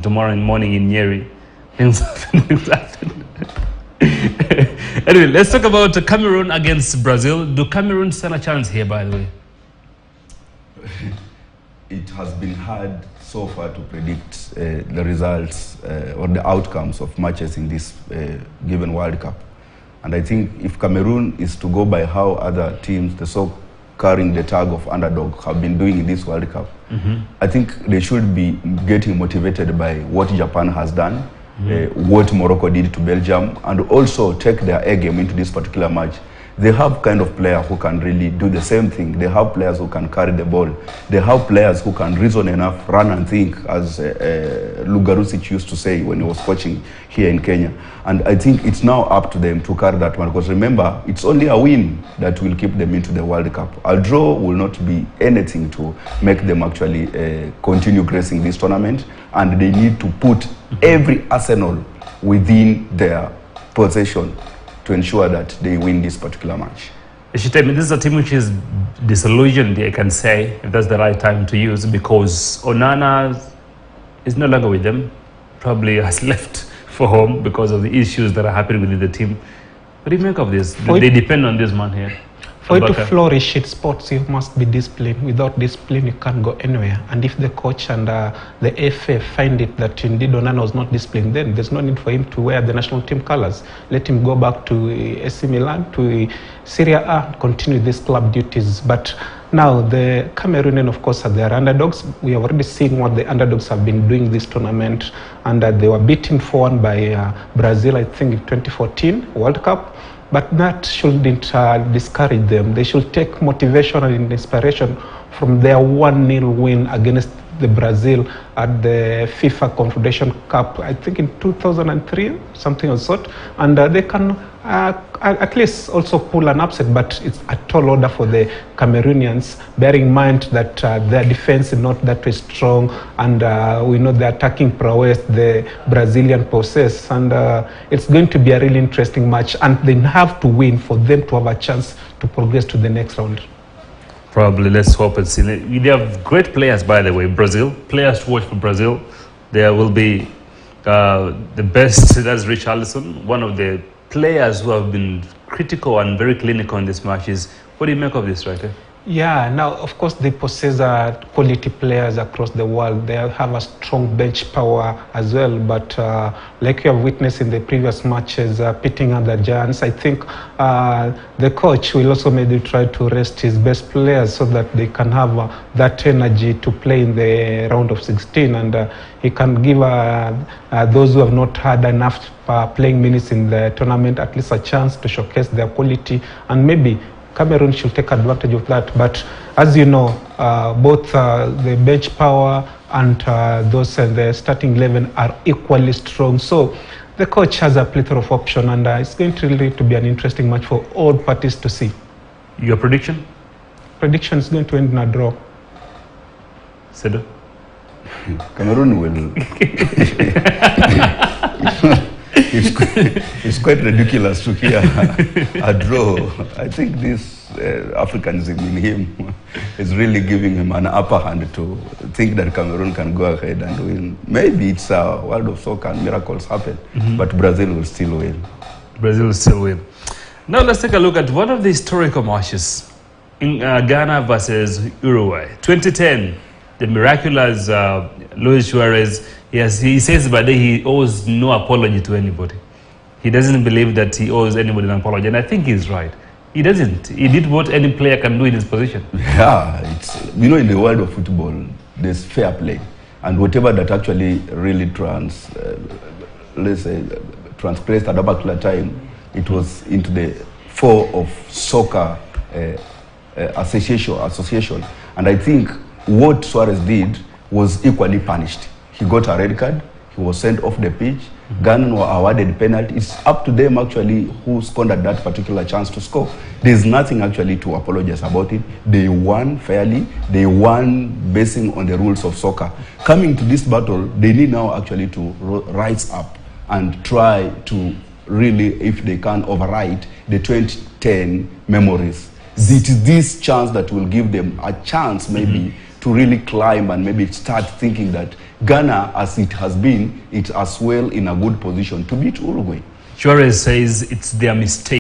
tomorrow morning in Nyeri. Things happen. Anyway, let's talk about Cameroon against Brazil. Do Cameroon stand a chance here, by the way? It has been hard so far to predict the results or the outcomes of matches in this given World Cup. And I think if Cameroon is to go by how other teams, the so carrying the tag of underdog, have been doing in this World Cup, I think they should be getting motivated by what Japan has done, what Morocco did to Belgium, and also take their A game into this particular match. They have kind of players who can really do the same thing. They have players who can carry the ball. They have players who can reason enough, run and think, as Lugarusic used to say when he was coaching here in Kenya. And I think it's now up to them to carry that one, because remember, it's only a win that will keep them into the World Cup. A draw will not be anything to make them actually continue gracing this tournament, and they need to put every arsenal within their possession to ensure that they win this particular match. Ishitemi, this is a team which is disillusioned, I can say, if that's the right time to use, because Onana is no longer with them, probably has left for home because of the issues that are happening within the team. What do you make of this? They depend on this man here. For you to flourish in sports, you must be disciplined. Without discipline, you can't go anywhere. And if the coach and the FA find it that indeed Onana was not disciplined, then there's no need for him to wear the national team colors. Let him go back to AC Milan, to Serie A, continue these club duties. But now the Cameroonian, of course, are their underdogs. We have already seen what the underdogs have been doing this tournament, and they were beaten 4-1 by Brazil, I think, in 2014 World Cup. But that shouldn't discourage them. They should take motivation and inspiration from their 1-0 win against the Brazil at the FIFA Confederation Cup, I think in 2003, something of sort. And they can at least also pull an upset, but it's a tall order for the Cameroonians, bearing in mind that their defense is not that way strong, and we know the attacking prowess the Brazilian possess, and it's going to be a really interesting match, and they have to win for them to have a chance to progress to the next round. Probably, let's hope and see. They have great players, by the way, Brazil. Players to watch for Brazil. There will be the best, that's Richarlison, one of the players who have been critical and very clinical in this matches. What do you make of this, right? Yeah, now, of course, they possess quality players across the world. They have a strong bench power as well. But like you have witnessed in the previous matches, pitting other giants, I think the coach will also maybe try to rest his best players so that they can have that energy to play in the round of 16. And he can give those who have not had enough playing minutes in the tournament at least a chance to showcase their quality, and maybe Cameroon should take advantage of that. But as you know, both the bench power and those in the starting 11 are equally strong. So the coach has a plethora of options, and it's going to really to be an interesting match for all parties to see. Your prediction? Prediction is going to end in a draw. Sedo? Cameroon will. It's quite ridiculous to hear a draw. I think this Africanism in him is really giving him an upper hand to think that Cameroon can go ahead and win. Maybe it's a world of soccer and miracles happen, but Brazil will still win. Brazil will still win. Now let's take a look at one of the historical matches in Ghana versus Uruguay. 2010, the miraculous Luis Suarez. Yes, he says by the he owes no apology to anybody. He doesn't believe that he owes anybody an apology, and I think he's right. He doesn't. He did what any player can do in his position. Yeah, it's, you know, in the world of football, there's fair play, and whatever that actually really transgressed at a particular time, it was into the fore of soccer association, and I think what Suarez did was equally punished. He got a red card. He was sent off the pitch. Ghana were awarded penalty. It's up to them actually who squandered that particular chance to score. There's nothing actually to apologize about it. They won fairly. They won basing on the rules of soccer. Coming to this battle, they need now actually to rise up and try to really, if they can, override the 2010 memories. It is this chance that will give them a chance maybe to really climb and maybe start thinking that Ghana, as it has been, it's as well in a good position to beat Uruguay. Suarez says it's their mistake.